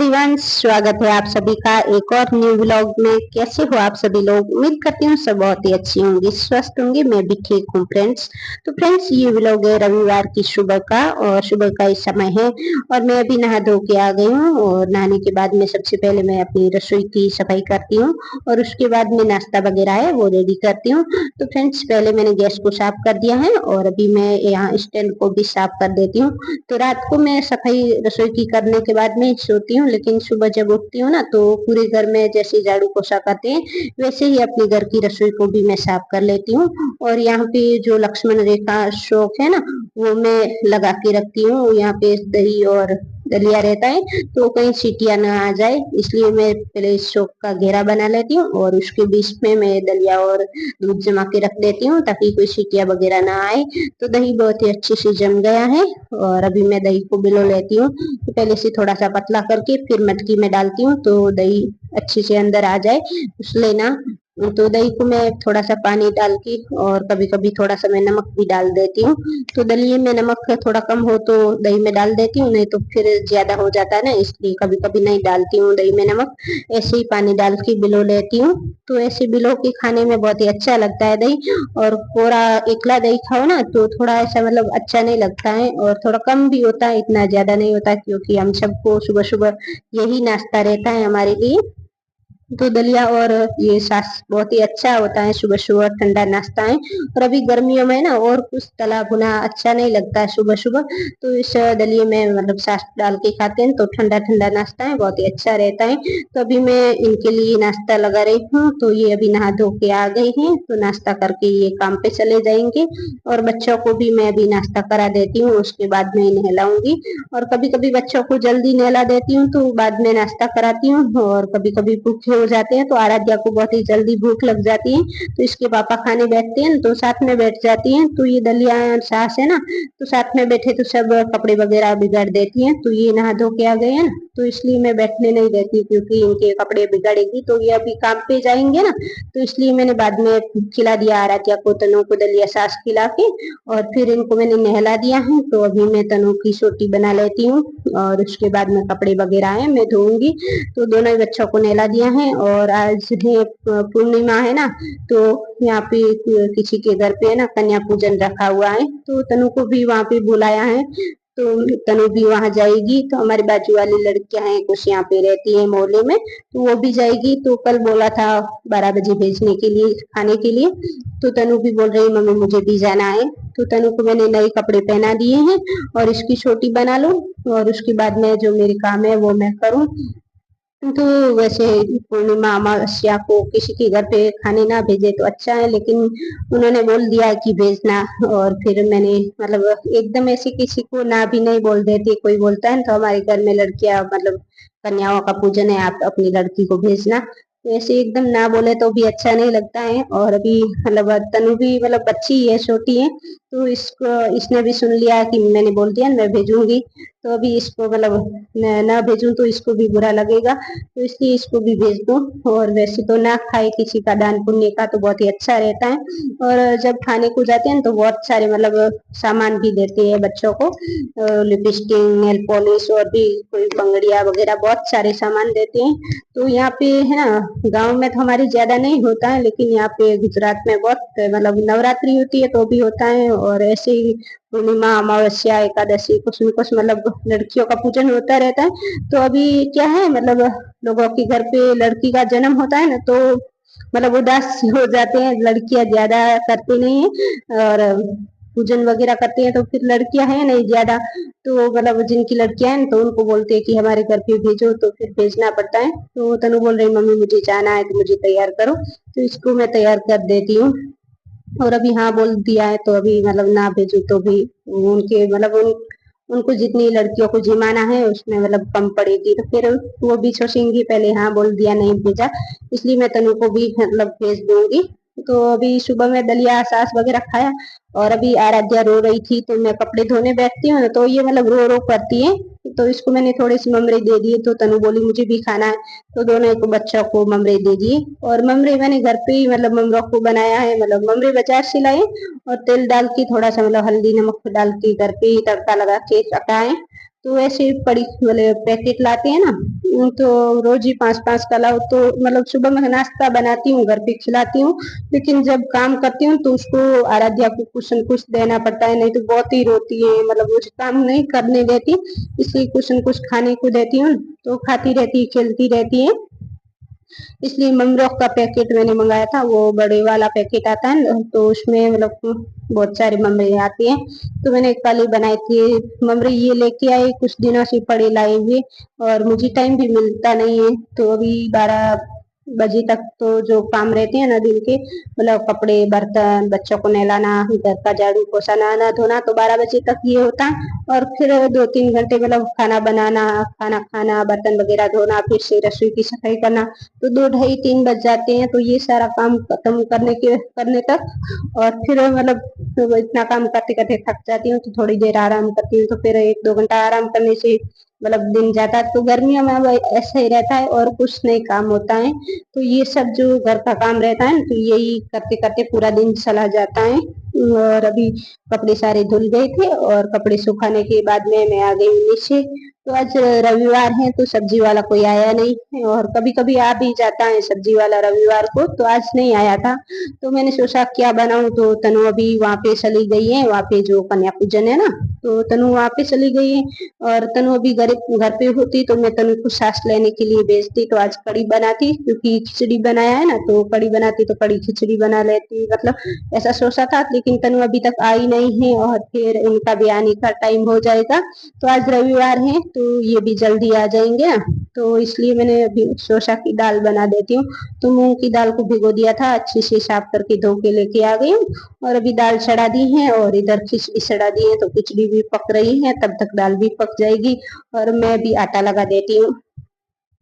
Everyone, स्वागत है आप सभी का एक और न्यू व्लॉग में। कैसे हो आप सभी लोग? उम्मीद करती हूँ सब बहुत ही अच्छी होंगी, स्वस्थ होंगी। मैं भी ठीक हूँ फ्रेंड्स। तो फ्रेंड्स, ये व्लॉग है रविवार की सुबह का, और सुबह का इस समय है और मैं अभी नहा धो के आ गई हूँ। और नहाने के बाद में सबसे पहले मैं अपनी रसोई की सफाई करती हूँ और उसके बाद में नाश्ता वगैरह है वो रेडी करती हूँ। तो फ्रेंड्स, पहले मैंने गैस को साफ कर दिया है और अभी मैं यहाँ स्टैंड को भी साफ कर देती हूँ। तो रात को मैं सफाई रसोई की करने के बाद में सोती हूँ, लेकिन सुबह जब उठती हूँ ना, तो पूरे घर में जैसे झाड़ू पोछा करते हैं वैसे ही अपने घर की रसोई को भी मैं साफ कर लेती हूँ। और यहाँ पे जो लक्ष्मण रेखा शौक है ना, वो मैं लगा के रखती हूँ। यहाँ पे दही और दलिया रहता है तो कहीं सीटियां ना आ जाए, इसलिए मैं पहले इस शौक का घेरा बना लेती हूँ और उसके बीच में मैं दलिया और दूध जमा के रख देती हूँ ताकि कोई सीटियां वगैरह ना आए। तो दही बहुत ही अच्छे से जम गया है और अभी मैं दही को बिलो लेती हूँ। तो पहले से थोड़ा सा पतला करके फिर मटकी में डालती हूँ तो दही अच्छे से अंदर आ जाए उस लेना। तो दही को मैं थोड़ा सा पानी डाल के और कभी कभी थोड़ा सा मैं नमक भी डाल देती हूँ। तो दलिये में नमक थोड़ा कम हो तो दही में डाल देती हूँ, नहीं तो फिर ज्यादा हो जाता है ना, इसलिए कभी कभी नहीं डालती हूँ दही में नमक। ऐसे ही पानी डाल के बिलो लेती हूँ। तो ऐसे बिलो के खाने में बहुत ही अच्छा लगता है दही। और पूरा एकला दही खाओ ना तो थोड़ा ऐसा अच्छा नहीं लगता है, और थोड़ा कम भी होता है, इतना ज्यादा नहीं होता, क्योंकि हम सबको सुबह सुबह यही नाश्ता रहता है हमारे लिए। तो दलिया और ये सास बहुत ही अच्छा होता है, सुबह सुबह ठंडा नाश्ता है। और अभी गर्मियों में ना और कुछ तला भुना अच्छा नहीं लगता है सुबह सुबह, तो इस दलिये में सास डाल के खाते हैं तो ठंडा ठंडा नाश्ता है, बहुत ही अच्छा रहता है। तो अभी मैं इनके लिए नाश्ता लगा रही हूँ। तो ये अभी नहा धो के आ गए हैं तो नाश्ता करके ये काम पे चले जाएंगे। और बच्चों को भी मैं अभी नाश्ता करा देती हूँ, उसके बाद में नहलाऊंगी। और कभी कभी बच्चों को जल्दी नहला देती हूँ तो बाद में नाश्ता कराती हूँ। और कभी कभी भूखे हो जाते हैं तो आराध्या को बहुत ही जल्दी भूख लग जाती है, तो इसके पापा खाने बैठते हैं तो साथ में बैठ जाती हैं। तो ये दलिया सास है ना, तो साथ में बैठे तो सब कपड़े वगैरह बिगाड़ देती हैं। तो ये नहा धो के आ गए हैं ना, तो इसलिए मैं बैठने नहीं देती, क्योंकि इनके कपड़े बिगड़ेगी। तो ये अभी काम पे जाएंगे ना, तो इसलिए मैंने बाद में खिला दिया आराध्या को, तनु को दलिया सास खिला के। और फिर इनको मैंने नहला दिया है। तो अभी मैं तनु की सोटी बना लेती हूँ और उसके बाद में कपड़े वगैरह है मैं धोऊंगी। तो दोनों ही बच्चों को नहला दिया है। और आज है पूर्णिमा है ना, तो यहाँ पे किसी के घर पे है ना कन्या पूजन रखा हुआ है, तो तनु को भी वहाँ पे बुलाया है। तो तनु भी वहां जाएगी। तो हमारी बाजू वाली लड़कियां हैं कुछ यहाँ पे रहती है मोहल्ले में, तो वो भी जाएगी। तो कल बोला था 12 बजे भेजने के लिए खाने के लिए, तो तनु भी बोल रही मम्मी मुझे भी जाना है। तो तनु को मैंने नए कपड़े पहना दिए हैं और इसकी छोटी बना लो, और उसके बाद में जो मेरे काम है वो मैं करूँ। तो वैसे पूर्णिमा अमावस्या को किसी के घर पे खाने ना भेजे तो अच्छा है, लेकिन उन्होंने बोल दिया है कि भेजना। और फिर मैंने एकदम ऐसे किसी को ना भी नहीं बोल देती। कोई बोलता है ना, तो हमारे घर में लड़कियां कन्याओं का पूजन है, आप अपनी लड़की को भेजना। तो ऐसे एकदम ना बोले तो भी अच्छा नहीं लगता है। और अभी तनु भी बच्ची है, छोटी है, तो इसको इसने भी सुन लिया कि मैंने बोल दिया मैं भेजूंगी। तो अभी इसको ना भेजूं तो इसको भी बुरा लगेगा, तो इसलिए इसको भी भेज दो। और वैसे तो ना खाए किसी का दान पुण्य का तो बहुत ही अच्छा रहता है। और जब खाने को जाते हैं तो बहुत सारे सामान भी देते हैं बच्चों को, लिपस्टिक, नेल पॉलिश और भी कोई बंगड़िया वगैरह बहुत सारे सामान देते हैं। तो यहाँ पे है ना, गांव में तो हमारे ज्यादा नहीं होता है, लेकिन यहाँ पे गुजरात में बहुत नवरात्रि होती है तो भी होता है। और ऐसे ही पूर्णिमा अमावस्या एकादशी कुछ न कुछ लड़कियों का पूजन होता रहता है। तो अभी क्या है, लोगों के घर पे लड़की का जन्म होता है ना, तो उदास हो जाते हैं, लड़कियां ज्यादा करती नहीं है और पूजन वगैरह करते हैं। तो फिर लड़कियां हैं नहीं ज्यादा, तो जिनकी लड़कियां हैं तो उनको बोलते हैं कि हमारे घर पे भेजो, तो फिर भेजना पड़ता है। तो तनु बोल रही मम्मी मुझे जाना है तो मुझे तैयार करो, तो इसको मैं तैयार कर देती हूँ। और अभी हाँ बोल दिया है तो अभी ना भेजू तो भी उनके उनको जितनी लड़कियों को जिमाना है उसमें कम पड़ेगी, तो फिर वो भी सोचेंगी पहले हाँ बोल दिया नहीं भेजा, इसलिए मैं तनु को भी भेज दूंगी। तो अभी सुबह में दलिया सास वगैरह खाया। और अभी आराध्या रो रही थी तो मैं कपड़े धोने बैठती हूँ तो ये रो रो करती है, तो इसको मैंने थोड़ी सी ममरे दे दिए। तो तनु बोली मुझे भी खाना है, तो दोनों को बच्चों को ममरे दे दिए। और ममरे मैंने घर पे ही ममरों को बनाया है, ममरे बाजार से लाए और तेल डाल के थोड़ा सा हल्दी नमक डाल के घर पे ही तड़का लगा के पकाए। तो ऐसे बड़ी मतलब पैकेट लाते हैं ना, तो रोज ही 5-5 का लाओ। तो मतलब सुबह में नाश्ता बनाती हूँ, घर पे खिलाती हूँ, लेकिन जब काम करती हूँ तो उसको आराध्या को कुछ न कुछ देना पड़ता है, नहीं तो बहुत ही रोती है, मतलब कुछ काम नहीं करने देती, इसलिए कुछ न कुछ खाने को देती हूँ, तो खाती रहती है, खेलती रहती है। इसलिए ममरोक का पैकेट मैंने मंगाया था, वो बड़े वाला पैकेट आता है ना, तो उसमें मतलब बहुत सारे ममरे आते हैं। तो मैंने कल ही बनाई थी ममरे, ये लेके आई कुछ दिनों से पड़े लाए हुए, और मुझे टाइम भी मिलता नहीं है, तो अभी 12 बजे तक तो जो काम रहते हैं ना दिन के, मतलब कपड़े बर्तन, बच्चों को नहलाना, घर का झाड़ू पोछा, नहाना धोना, तो 12 बजे तक ये होता है। और फिर 2-3 घंटे मतलब खाना बनाना, खाना खाना, बर्तन वगैरह धोना, फिर से रसोई की सफाई करना, तो 2 ढाई 3 बज जाते हैं। तो ये सारा काम खत्म करने तक, और फिर मतलब तो इतना काम करते करते थक जाती हूँ, तो थोड़ी देर आराम करती हूँ, तो फिर 1-2 घंटा आराम करने से मतलब दिन जाता है। तो गर्मियों में अब ऐसा ही रहता है, और कुछ नहीं काम होता है, तो ये सब जो घर का काम रहता है, तो यही करते करते पूरा दिन चला जाता है। और अभी कपड़े सारे धुल गए थे, और कपड़े सुखाने के बाद में मैं आ गई नीचे। तो आज रविवार है, तो सब्जी वाला कोई आया नहीं है, और कभी कभी आ भी जाता है सब्जी वाला रविवार को, तो आज नहीं आया था। तो मैंने सोचा क्या बनाऊं, तो तनु अभी वहां पे चली गई है, वहां पे जो कन्या पूजन है ना, तो तनु वहां पे चली गई है। और तनु अभी घर पे होती तो मैं तनु को सांस लेने के लिए भेजती, तो आज कड़ी बनाती, क्योंकि खिचड़ी बनाया है ना, तो कड़ी बनाती तो कड़ी खिचड़ी बना लेती, मतलब ऐसा सोचा था। लेकिन तनु अभी तक आई नहीं है, और फिर इनका भी आने का टाइम हो जाएगा, तो आज रविवार है, तो ये भी जल्दी आ जाएंगे ना, तो इसलिए मैंने अभी सोचा की दाल बना देती हूँ। तो मूंग की दाल को भिगो दिया था, अच्छे से साफ करके धो के लेके आ गई हूँ, और अभी दाल चढ़ा दी है, और इधर खिचड़ी चढ़ा दी है, तो खिचड़ी भी पक रही है, तब तक दाल भी पक जाएगी, और मैं भी आटा लगा देती हूँ।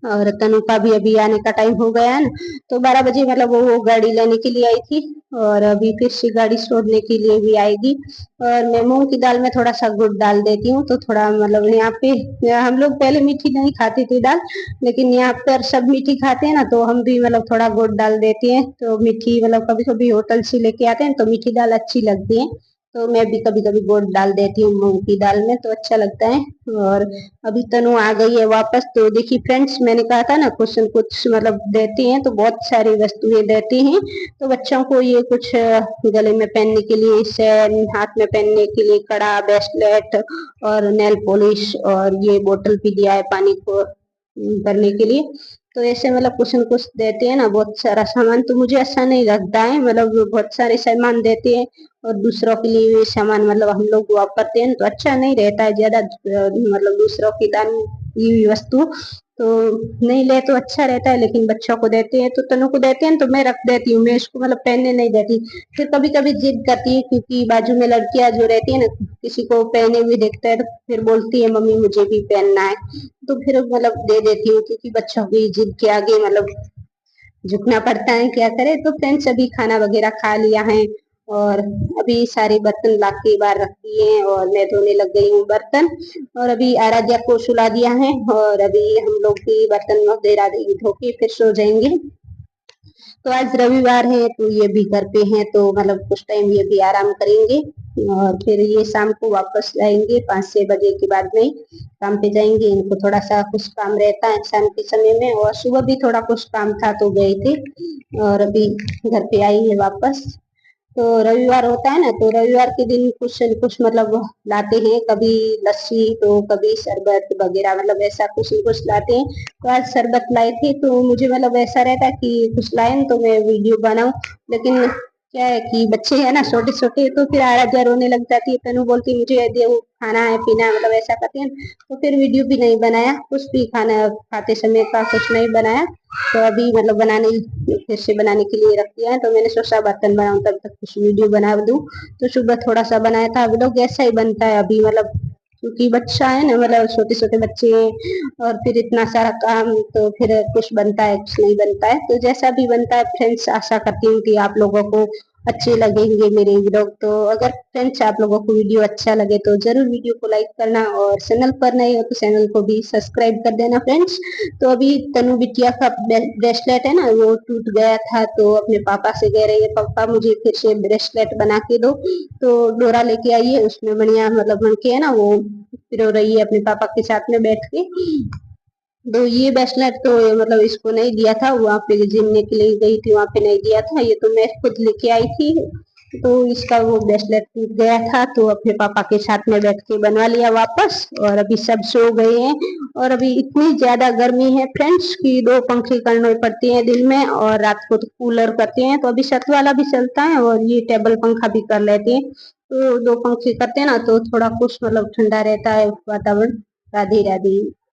और तनु का भी अभी आने का टाइम हो गया है ना, तो 12 बजे मतलब वो गाड़ी लेने के लिए आई थी, और अभी फिर से गाड़ी छोड़ने के लिए भी आएगी। और मैं मूंग की दाल में थोड़ा सा गुड़ डाल देती हूँ, तो थोड़ा मतलब यहाँ पे हम लोग पहले मीठी नहीं खाते थे दाल, लेकिन यहाँ पर सब मीठी खाते हैं ना, तो हम भी मतलब थोड़ा गुड़ डाल देते हैं, तो मीठी मतलब कभी कभी होटल से लेके आते हैं, तो मीठी दाल अच्छी लगती है, तो मैं भी कभी कभी गुड़ डाल देती हूँ मूंग की दाल में, तो अच्छा लगता है। और अभी तनु आ गई है वापस। तो देखिए फ्रेंड्स, मैंने कहा था ना कुछ न कुछ मतलब देते हैं, तो बहुत सारी वस्तुएं देते हैं। तो बच्चों को ये कुछ गले में पहनने के लिए चैन, हाथ में पहनने के लिए कड़ा, ब्रेसलेट, और नेल पॉलिश, और ये बोतल भी दिया है पानी को भरने के लिए। तो ऐसे मतलब कुछ न कुछ देते हैं ना, बहुत सारा सामान, तो मुझे अच्छा नहीं लगता है, मतलब बहुत सारे सामान देते हैं, और दूसरों के लिए भी सामान मतलब हम लोग वापरते हैं, तो अच्छा नहीं रहता है ज्यादा मतलब दूसरों की दान की हुई वस्तु, तो नहीं ले तो अच्छा रहता है, लेकिन बच्चों को देते हैं, तो तनु को देते हैं, तो मैं रख देती हूँ, मैं इसको मतलब पहनने नहीं देती। फिर कभी कभी जिद करती है, क्योंकि बाजू में लड़कियां जो रहती है ना, किसी को पहने हुए देखता है, तो फिर बोलती है मम्मी मुझे भी पहनना है, तो फिर मतलब दे देती हूँ, क्योंकि बच्चों की जिद के आगे मतलब झुकना पड़ता है, क्या करे। तो फ्रेंड्स अभी खाना वगैरह खा लिया है, और अभी सारे बर्तन ला के बाहर रख दिए हैं, और मैं धोने लग गई हूँ बर्तन, और अभी आराध्या को सुला दिया है, और अभी हम लोग भी बर्तन वगैरह धो के फिर सो जाएंगे। तो आज रविवार है, तो ये भी घर पे हैं, तो मतलब कुछ टाइम ये भी आराम करेंगे, और फिर ये शाम को वापस जाएंगे 5-6 बजे के बाद में काम पे जाएंगे। इनको थोड़ा सा कुछ काम रहता है शाम के समय में, और सुबह भी थोड़ा कुछ काम था तो गए थे, और अभी घर पे आई है वापस। तो रविवार होता है ना, तो रविवार के दिन कुछ न कुछ मतलब लाते हैं, कभी लस्सी, तो कभी शरबत वगैरह, मतलब ऐसा कुछ न कुछ लाते हैं। तो आज शरबत लाए थे, तो मुझे मतलब ऐसा रहता है कि कुछ लाए तो मैं वीडियो बनाऊं, लेकिन क्या है कि बच्चे हैं ना छोटे छोटे, तो फिर आराध्या रोने लग जाती है, तनु बोलती है मुझे दे खाना है पीना है, मतलब ऐसा करते हैं, तो फिर वीडियो भी नहीं बनाया, कुछ भी खाना खाते समय का कुछ नहीं बनाया। तो अभी मतलब फिर से बनाने के लिए रख दिया है, तो मैंने सोचा बर्तन बनाऊं तब तक कुछ वीडियो बना दूं। तो सुबह थोड़ा सा बनाया था, अभी लोग ऐसा ही बनता है अभी, मतलब क्योंकि बच्चा है ना, मतलब छोटे छोटे बच्चे हैं, और फिर इतना सारा काम, तो फिर कुछ बनता है कुछ नहीं बनता है, तो जैसा भी बनता है फ्रेंड्स, आशा करती हूँ कि आप लोगों को अच्छे लगेंगे मेरे व्लॉग। तो अगर फ्रेंड्स आप लोगों को वीडियो अच्छा लगे तो जरूर वीडियो को लाइक करना, और चैनल पर नए हो तो चैनल को भी सब्सक्राइब कर देना फ्रेंड्स। तो अभी तनु बिटिया का ब्रेसलेट है ना, वो टूट गया था, तो अपने पापा से कह रही है पापा मुझे फिर से ब्रेसलेट बना के दो, तो डोरा लेके आई है, उसमें बढ़िया मतलब बनके है ना वो फिर रो रही है अपने पापा के साथ में बैठ के। तो ये ब्रेसलेट तो मतलब इसको नहीं दिया था, वहाँ पे जिमने के लिए गई थी, वहाँ पे नहीं दिया था, ये तो मैं खुद लेके आई थी। तो इसका वो ब्रेसलेट टूट गया था, तो अपने पापा के साथ में बैठ के बनवा लिया वापस। और अभी सब सो गए हैं, और अभी इतनी ज्यादा गर्मी है फ्रेंड्स कि 2 पंखे करने पड़ते हैं दिन में, और रात को तो कूलर करते हैं। तो अभी छत वाला भी चलता है और ये टेबल पंखा भी कर लेते हैं। तो 2 पंखे करते हैं ना, तो थोड़ा कुछ मतलब ठंडा रहता है वातावरण। राधे राधे।